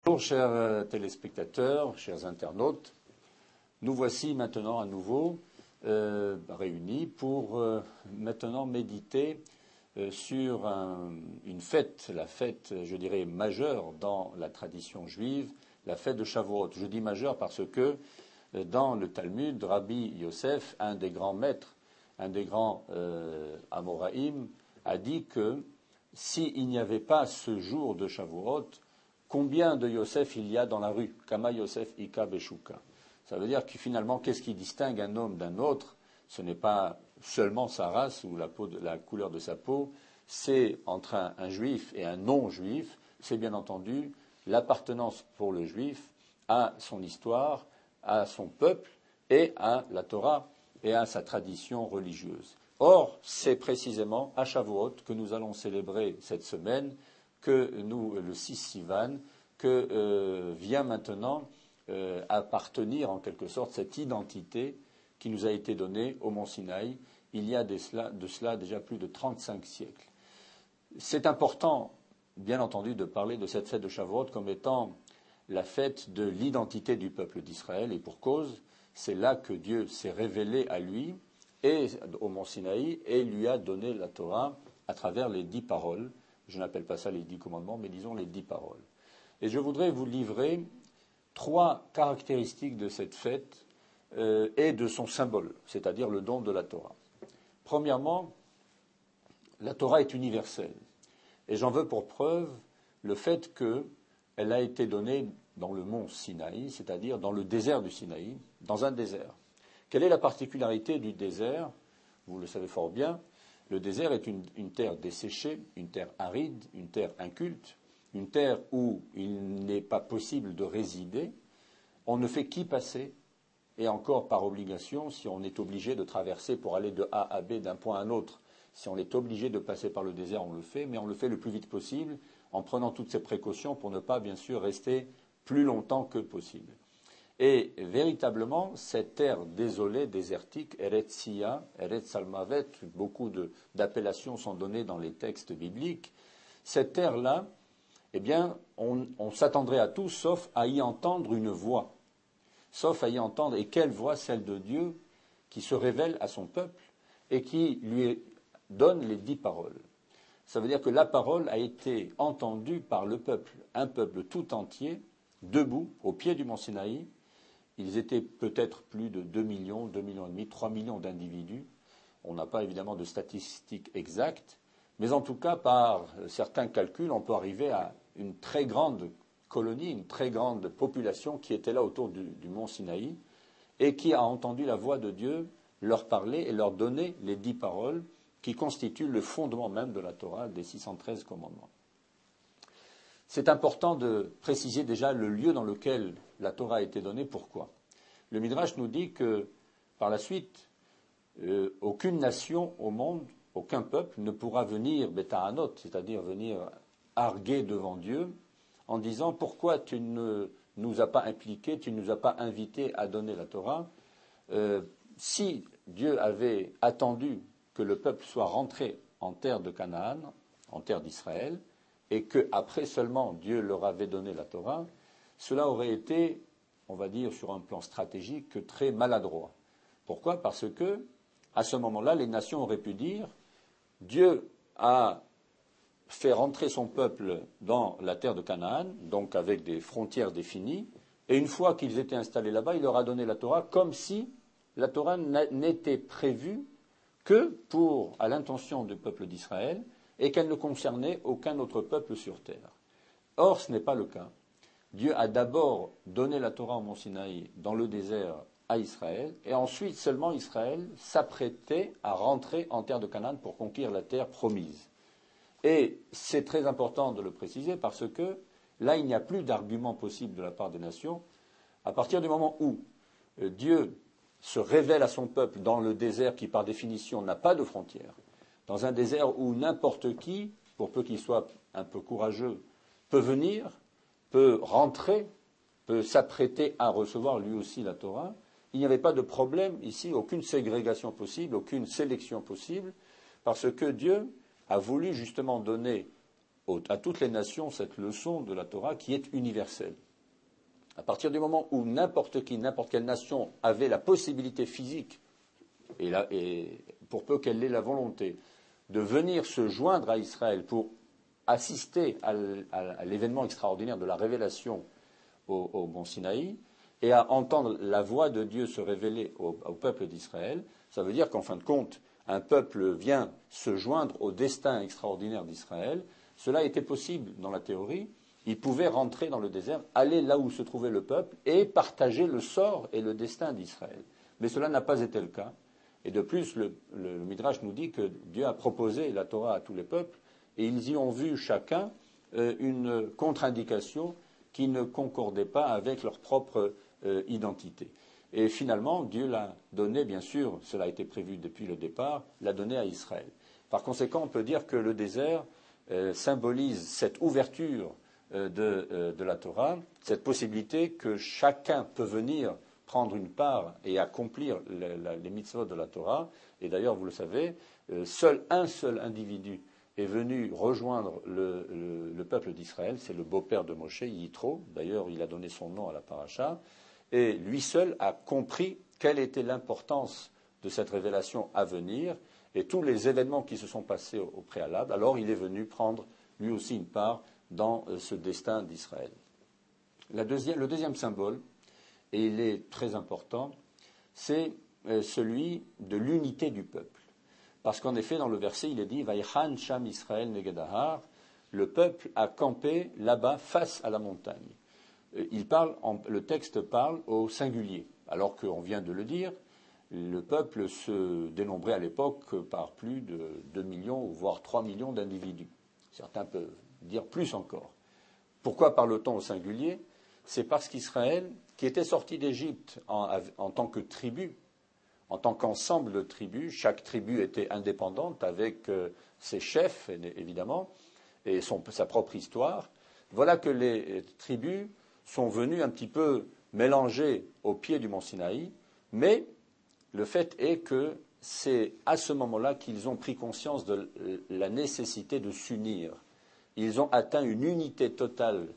Bonjour chers téléspectateurs, chers internautes, nous voici maintenant à nouveau réunis pour maintenant méditer sur une fête, la fête, je dirais, majeure dans la tradition juive, la fête de Shavuot. Je dis majeure parce que dans le Talmud, Rabbi Yosef, un des grands maîtres, un des grands Amoraïm, a dit que s'il n'y avait pas ce jour de Shavuot, combien de Yosef il y a dans la rue? Kama Yosef Ika Beshuka. Ça veut dire que finalement, qu'est-ce qui distingue un homme d'un autre? Ce n'est pas seulement sa race ou la couleur de sa peau, c'est entre un juif et un non-juif, c'est bien entendu l'appartenance pour le juif à son histoire, à son peuple et à la Torah et à sa tradition religieuse. Or, c'est précisément à Shavuot que nous allons célébrer cette semaine, le 6 Sivan, que vient maintenant appartenir en quelque sorte cette identité qui nous a été donnée au mont Sinaï il y a de cela déjà plus de 35 siècles. C'est important, bien entendu, de parler de cette fête de Shavuot comme étant la fête de l'identité du peuple d'Israël, et pour cause, c'est là que Dieu s'est révélé à lui et au mont Sinaï et lui a donné la Torah à travers les 10 paroles. Je n'appelle pas ça les 10 commandements, mais disons les 10 paroles. Et je voudrais vous livrer 3 caractéristiques de cette fête et de son symbole, c'est-à-dire le don de la Torah. Premièrement, la Torah est universelle. Et j'en veux pour preuve le fait qu'elle a été donnée dans le mont Sinaï, c'est-à-dire dans le désert du Sinaï, dans un désert. Quelle est la particularité du désert? Vous le savez fort bien. Le désert est une terre desséchée, une terre aride, une terre inculte, une terre où il n'est pas possible de résider. On ne fait qu'y passer, et encore par obligation, si on est obligé de traverser pour aller de A à B d'un point à un autre. Si on est obligé de passer par le désert, on le fait, mais on le fait le plus vite possible, en prenant toutes ces précautions pour ne pas, bien sûr, rester plus longtemps que possible. Et véritablement, cette terre désolée, désertique, Eretz Sia, Eretz Salmavet, beaucoup d'appellations sont données dans les textes bibliques, cette terre-là, eh bien, on s'attendrait à tout sauf à y entendre une voix. Sauf à y entendre, et quelle voix? Celle de Dieu qui se révèle à son peuple et qui lui donne les 10 paroles. Ça veut dire que la parole a été entendue par le peuple, un peuple tout entier, debout, au pied du mont Sinaï. Ils étaient peut-être plus de 2 millions, 2 millions et demi, 3 millions d'individus. On n'a pas évidemment de statistiques exactes, mais en tout cas, par certains calculs, on peut arriver à une très grande colonie, une très grande population qui était là autour du mont Sinaï et qui a entendu la voix de Dieu leur parler et leur donner les 10 paroles qui constituent le fondement même de la Torah, des 613 commandements. C'est important de préciser déjà le lieu dans lequel la Torah a été donnée. Pourquoi? Le Midrash nous dit que, par la suite, aucune nation au monde, aucun peuple ne pourra venir beta'anot, c'est-à-dire venir arguer devant Dieu, en disant pourquoi tu ne nous as pas impliqués, tu ne nous as pas invités à donner la Torah. Si Dieu avait attendu que le peuple soit rentré en terre de Canaan, en terre d'Israël, et qu'après seulement Dieu leur avait donné la Torah, cela aurait été, on va dire, sur un plan stratégique, très maladroit. Pourquoi? Parce que, à ce moment-là, les nations auraient pu dire Dieu a fait rentrer son peuple dans la terre de Canaan, donc avec des frontières définies, et une fois qu'ils étaient installés là-bas, il leur a donné la Torah comme si la Torah n'était prévue que à l'intention du peuple d'Israël et qu'elle ne concernait aucun autre peuple sur terre. Or, ce n'est pas le cas. Dieu a d'abord donné la Torah au mont Sinaï dans le désert à Israël, et ensuite seulement Israël s'apprêtait à rentrer en terre de Canaan pour conquérir la terre promise. Et c'est très important de le préciser parce que là, il n'y a plus d'argument possible de la part des nations. À partir du moment où Dieu se révèle à son peuple dans le désert qui, par définition, n'a pas de frontières, dans un désert où n'importe qui, pour peu qu'il soit un peu courageux, peut venir, peut rentrer, peut s'apprêter à recevoir lui aussi la Torah, il n'y avait pas de problème ici, aucune ségrégation possible, aucune sélection possible, parce que Dieu a voulu justement donner à toutes les nations cette leçon de la Torah qui est universelle. À partir du moment où n'importe quelle nation avait la possibilité physique, et pour peu qu'elle ait la volonté, de venir se joindre à Israël pour assister à l'événement extraordinaire de la révélation au mont Sinaï, et à entendre la voix de Dieu se révéler au peuple d'Israël, ça veut dire qu'en fin de compte, un peuple vient se joindre au destin extraordinaire d'Israël. Cela était possible dans la théorie. Ils pouvaient rentrer dans le désert, aller là où se trouvait le peuple et partager le sort et le destin d'Israël. Mais cela n'a pas été le cas. Et de plus, le Midrash nous dit que Dieu a proposé la Torah à tous les peuples et ils y ont vu chacun une contre-indication qui ne concordait pas avec leur propre identité. Et finalement, Dieu l'a donné, bien sûr, cela a été prévu depuis le départ, l'a donné à Israël. Par conséquent, on peut dire que le désert symbolise cette ouverture de la Torah, cette possibilité que chacun peut venir prendre une part et accomplir les mitzvot de la Torah. Et d'ailleurs, vous le savez, un seul individu est venu rejoindre le peuple d'Israël, c'est le beau-père de Moshe, Yitro. D'ailleurs, il a donné son nom à la paracha. Et lui seul a compris quelle était l'importance de cette révélation à venir et tous les événements qui se sont passés au préalable. Alors, il est venu prendre lui aussi une part dans ce destin d'Israël. Le deuxième symbole, et il est très important, c'est celui de l'unité du peuple. Parce qu'en effet, dans le verset, il est dit « Vaïchan Sham Israël Negedahar » le peuple a campé là-bas face à la montagne. Le texte parle au singulier, alors qu'on vient de le dire, le peuple se dénombrait à l'époque par plus de 2 millions, voire 3 millions d'individus. Certains peuvent dire plus encore. Pourquoi parle-t-on au singulier? C'est parce qu'Israël, qui était sorti d'Égypte en tant que tribu, en tant qu'ensemble de tribus, chaque tribu était indépendante avec ses chefs, évidemment, et sa propre histoire. Voilà que les tribus sont venues un petit peu mélangées au pied du mont Sinaï, mais le fait est que c'est à ce moment-là qu'ils ont pris conscience de la nécessité de s'unir. Ils ont atteint une unité totale,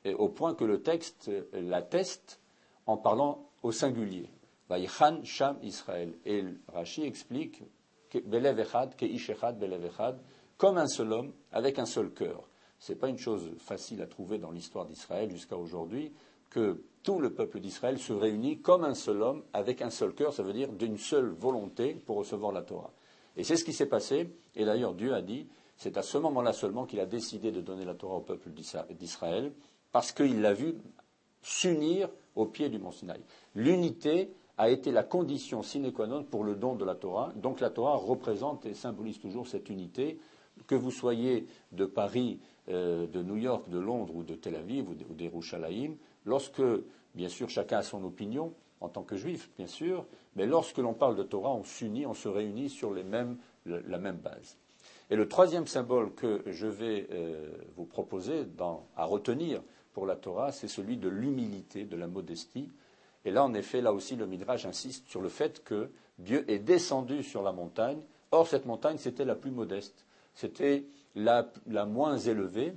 au point que le texte l'atteste en parlant au singulier. Vaïchan Sham Israël. Et Rashi explique Belev Echad, Keish Echad, Belev Echad, comme un seul homme, avec un seul cœur. Ce n'est pas une chose facile à trouver dans l'histoire d'Israël jusqu'à aujourd'hui, que tout le peuple d'Israël se réunit comme un seul homme, avec un seul cœur, ça veut dire d'une seule volonté pour recevoir la Torah. Et c'est ce qui s'est passé, et d'ailleurs Dieu a dit, c'est à ce moment-là seulement qu'il a décidé de donner la Torah au peuple d'Israël, parce qu'il l'a vu s'unir au pied du mont Sinaï. L'unité a été la condition sine qua non pour le don de la Torah. Donc la Torah représente et symbolise toujours cette unité. Que vous soyez de Paris, de New York, de Londres ou de Tel Aviv ou d'Yerushalayim, lorsque, bien sûr, chacun a son opinion, en tant que juif, bien sûr, mais lorsque l'on parle de Torah, on s'unit, on se réunit sur la même base. Et le troisième symbole que je vais vous proposer à retenir pour la Torah, c'est celui de l'humilité, de la modestie. Et là, en effet, là aussi, le Midrash insiste sur le fait que Dieu est descendu sur la montagne. Or, cette montagne, c'était la plus modeste. C'était la moins élevée.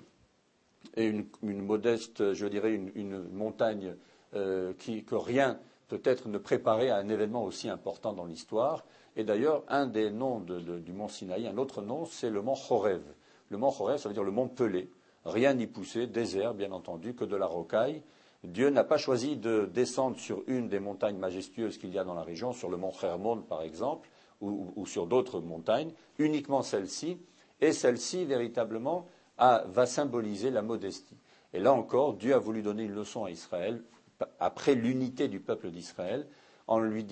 Et une modeste, je dirais, une montagne que rien, peut-être, ne préparait à un événement aussi important dans l'histoire. Et d'ailleurs, un des noms du mont Sinaï, un autre nom, c'est le mont Chorev. Le mont Chorev, ça veut dire le mont pelé. Rien n'y poussait, désert, bien entendu, que de la rocaille. Dieu n'a pas choisi de descendre sur une des montagnes majestueuses qu'il y a dans la région, sur le mont Hermon par exemple, ou sur d'autres montagnes, uniquement celle-ci, et celle-ci véritablement va symboliser la modestie. Et là encore, Dieu a voulu donner une leçon à Israël, après l'unité du peuple d'Israël, en lui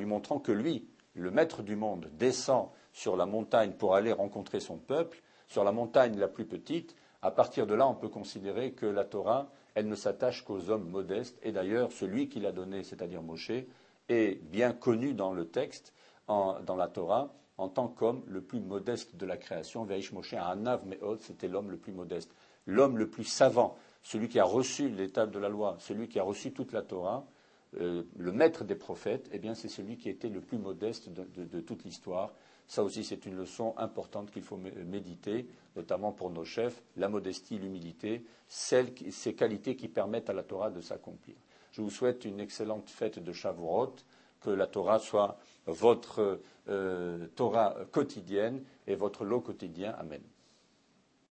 montrant que lui, le maître du monde, descend sur la montagne pour aller rencontrer son peuple, sur la montagne la plus petite. À partir de là, on peut considérer que la Torah, elle ne s'attache qu'aux hommes modestes. Et d'ailleurs, celui qui l'a donné, c'est-à-dire Moshe, est bien connu dans le texte, dans la Torah, en tant qu'homme le plus modeste de la création. Veish Moshe Anav Me'od, c'était l'homme le plus modeste. L'homme le plus savant, celui qui a reçu l'étape de la loi, celui qui a reçu toute la Torah, le maître des prophètes, eh bien, c'est celui qui était le plus modeste de toute l'histoire. Ça aussi, c'est une leçon importante qu'il faut méditer, notamment pour nos chefs, la modestie, l'humilité, ces qualités qui permettent à la Torah de s'accomplir. Je vous souhaite une excellente fête de Shavuot, que la Torah soit votre Torah quotidienne et votre lot quotidien. Amen.